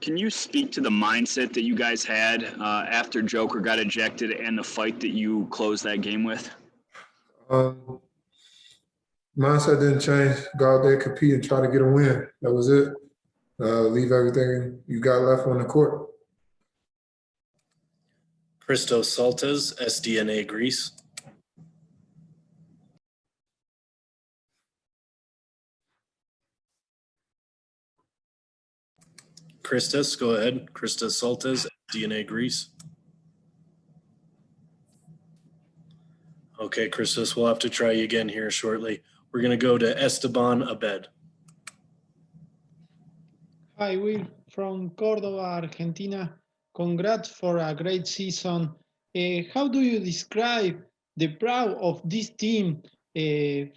Can you speak to the mindset that you guys had after Joker got ejected and the fight that you closed that game with? Mindset didn't change. Go out there, compete, and try to get a win. That was it. Leave everything you got left on the court. Christos Saltes, SDNA Greece. Christos, go ahead. Christos Saltes, SDNA Greece. Okay, Christos, we'll have to try you again here shortly. We're going to go to Esteban Abed. Hi, Will from Córdoba, Argentina. Congrats for a great season. How do you describe the pride of this team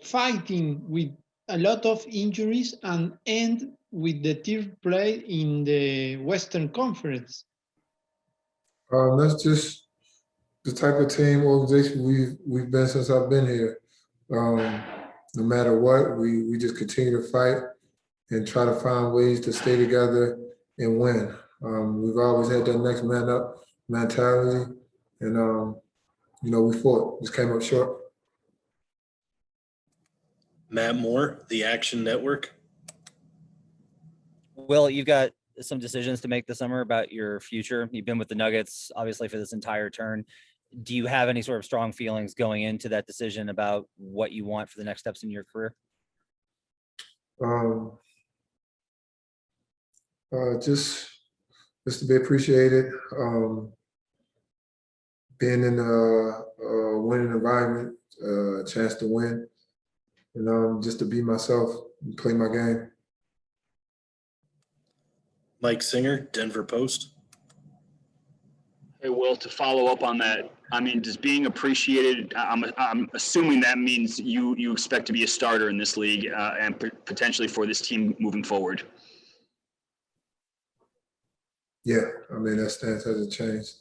fighting with a lot of injuries and end with the third place in the Western Conference? That's just the type of team organization we've been since I've been here. No matter what, we just continue to fight and try to find ways to stay together and win. We've always had that next man up mentality, and we fought, just came up short. Matt Moore, The Action Network. Will, you've got some decisions to make this summer about your future. You've been with the Nuggets, obviously, for this entire turn. Do you have any sort of strong feelings going into that decision about what you want for the next steps in your career? Just to be appreciated, being in a winning environment, a chance to win, and just to be myself and play my game. Mike Singer, Denver Post. Hey, Will, to follow up on that, I mean, does being appreciated, I'm assuming that means you expect to be a starter in this league and potentially for this team moving forward. Yeah, I mean, that stance hasn't changed.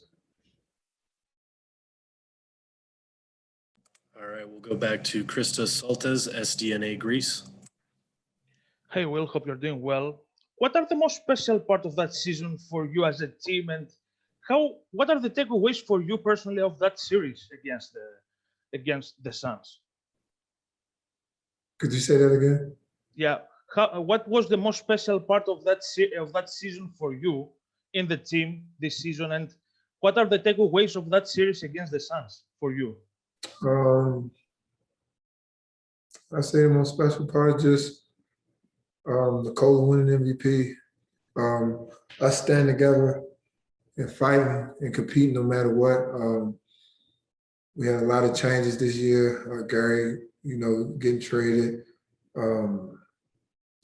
All right, we'll go back to Christos Saltes, SDNA Greece. Hey, Will, hope you're doing well. What are the most special part of that season for you as a team, and what are the takeaways for you personally of that series against the Suns? Could you say that again? Yeah. What was the most special part of that season for you in the team this season, and what are the takeaways of that series against the Suns for you? I say the most special part is just Nikola winning MVP. Us stand together and fighting and competing no matter what. We had a lot of changes this year. Gary, getting traded.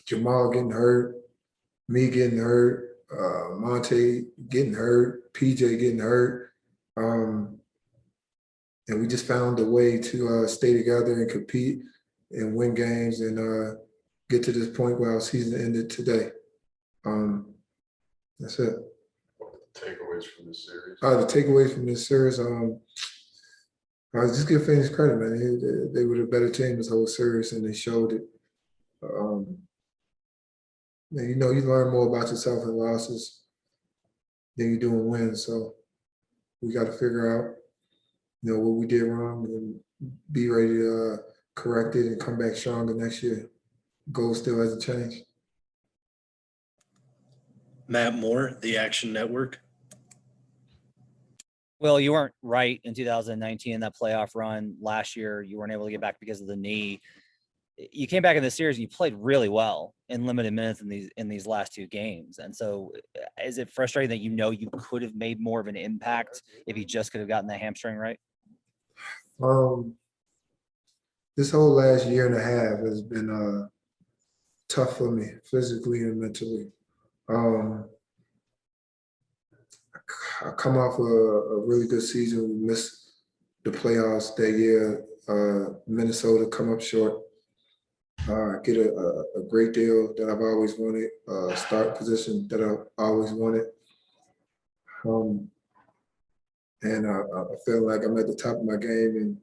Jamal getting hurt. Me getting hurt. Monte getting hurt. PJ getting hurt. And we just found a way to stay together and compete and win games and get to this point where our season ended today. That's it. What are the takeaways from this series? The takeaways from this series, I just give Phoenix credit, man. They were the better team this whole series, and they showed it. And you learn more about yourself in losses than you do in wins. So we got to figure out, what we did wrong and be ready to correct it and come back stronger next year. Goal still hasn't changed. Matt Moore, The Action Network. Well, you weren't right in 2019 in that playoff run. Last year, you weren't able to get back because of the knee. You came back in this series and you played really well in limited minutes in these last two games. And so is it frustrating that you could have made more of an impact if you just could have gotten that hamstring right? This whole last year and a half has been tough for me, physically and mentally. I come off a really good season. We missed the playoffs that year. Minnesota come up short. Get a great deal that I've always wanted, start position that I've always wanted. And I feel like I'm at the top of my game, and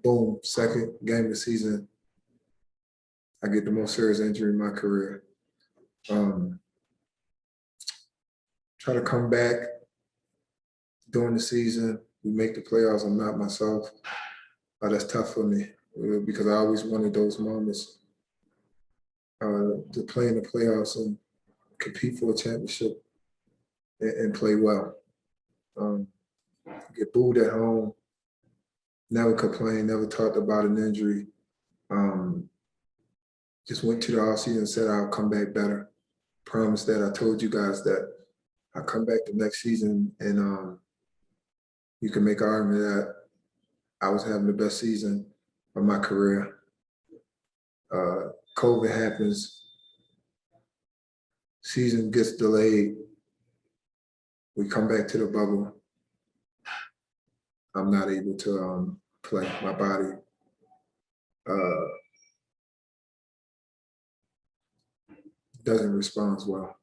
boom, second game of the season, I get the most serious injury in my career. try to come back during the season. We make the playoffs. I'm not myself. That's tough for me because I always wanted those moments to play in the playoffs and compete for a championship and play well. Get booed at home, never complained, never talked about an injury. Just went to the offseason and said I'll come back better. Promised that. I told you guys that I'll come back the next season and you can make an argument that I was having the best season of my career. COVID happens, season gets delayed. We come back to the bubble. I'm not able to play. My body doesn't respond well.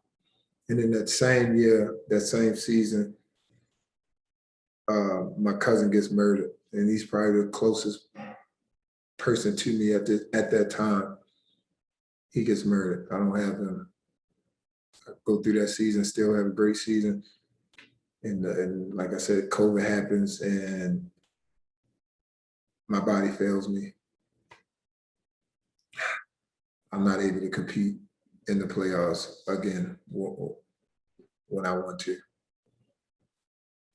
And in that same year, that same season, my cousin gets murdered, and he's probably the closest person to me at that time. He gets murdered. I don't have him. I go through that season, still have a great season. And like I said, COVID happens and my body fails me. I'm not able to compete in the playoffs again when I want to.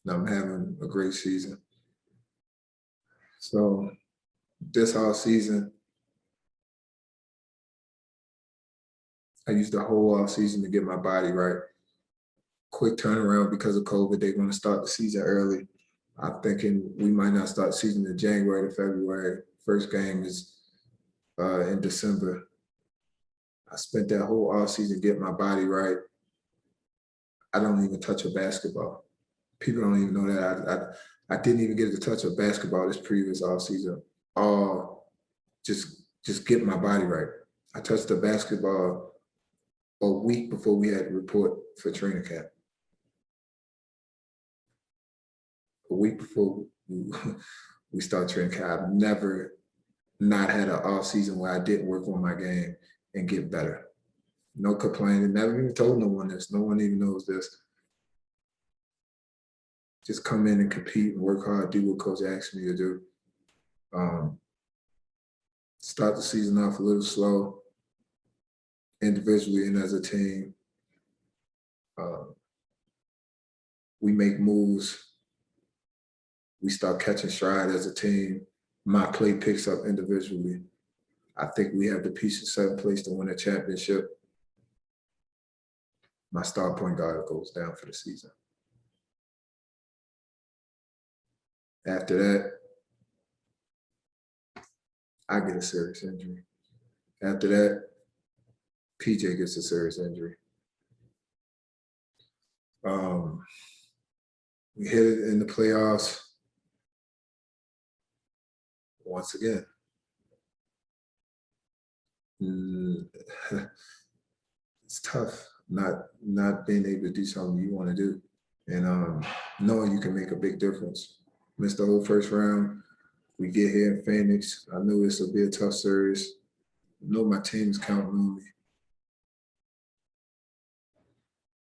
And I'm having a great season. So this whole season, I used the whole off season to get my body right. Quick turnaround because of COVID. They want to start the season early. I'm thinking we might not start the season in January to February. First game is in December. I spent that whole off season getting my body right. I don't even touch a basketball. People don't even know that. I didn't even get to touch a basketball this previous off season. Just get my body right. I touched the basketball a week before we had to report for training camp. A week before we start training camp. I've never not had an off season where I didn't work on my game and get better. No complaining, never even told no one this. No one even knows this. Just come in and compete and work hard, do what coach asked me to do. Start the season off a little slow, individually and as a team. We make moves. We start catching stride as a team. My play picks up individually. I think we have the pieces set in place to win a championship. My star point guard goes down for the season. After that, I get a serious injury. After that, PJ gets a serious injury. We hit it in the playoffs once again. It's tough not being able to do something you want to do and knowing you can make a big difference. Missed the whole first round. We get here in Phoenix. I knew this would be a tough series. I know my team is counting on me.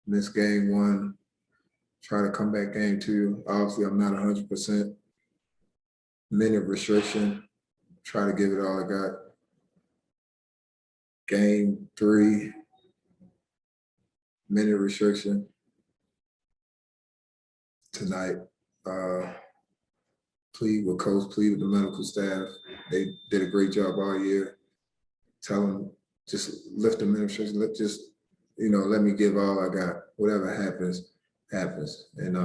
Missed game one. Try to come back game two. Obviously, I'm not 100%. Minute restriction. Try to give it all I got. Game three. Minute restriction. Tonight. Plead with coach, plead with the medical staff. They did a great job all year. Tell them, just lift the administration, let me give all I got. Whatever happens, happens. And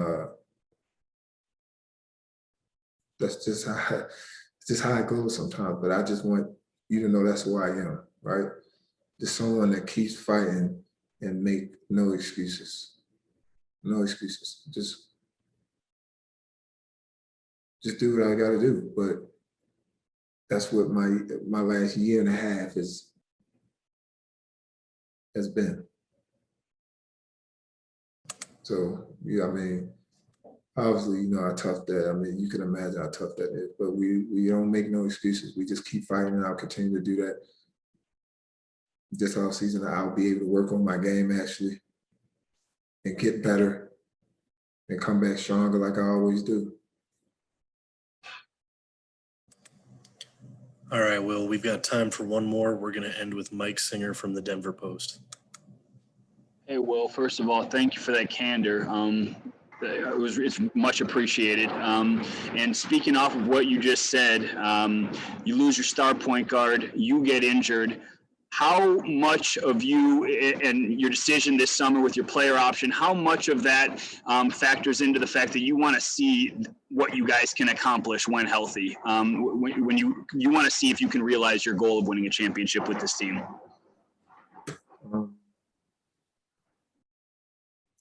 that's just how it goes sometimes. But I just want you to know that's who I am, right? Just someone that keeps fighting and make no excuses. No excuses. Just do what I got to do. But that's what my last year and a half has been. So, yeah, I mean, obviously, how tough that, you can imagine how tough that is, but we don't make no excuses. We just keep fighting and I'll continue to do that. This offseason, I'll be able to work on my game, actually, and get better and come back stronger like I always do. All right, Will, we've got time for one more. We're going to end with Mike Singer from the Denver Post. Hey, Will, first of all, thank you for that candor. It's much appreciated. And speaking off of what you just said, you lose your star point guard, you get injured. How much of you and your decision this summer with your player option, how much of that factors into the fact that you want to see what you guys can accomplish when healthy? When you want to see if you can realize your goal of winning a championship with this team?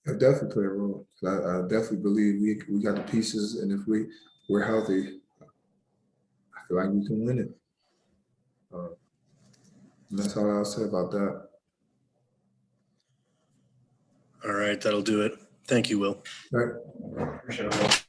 I definitely play a role. I definitely believe we got the pieces, and if we're healthy, I feel like we can win it. And that's all I'll say about that. All right, that'll do it. Thank you, Will. All right. Appreciate it.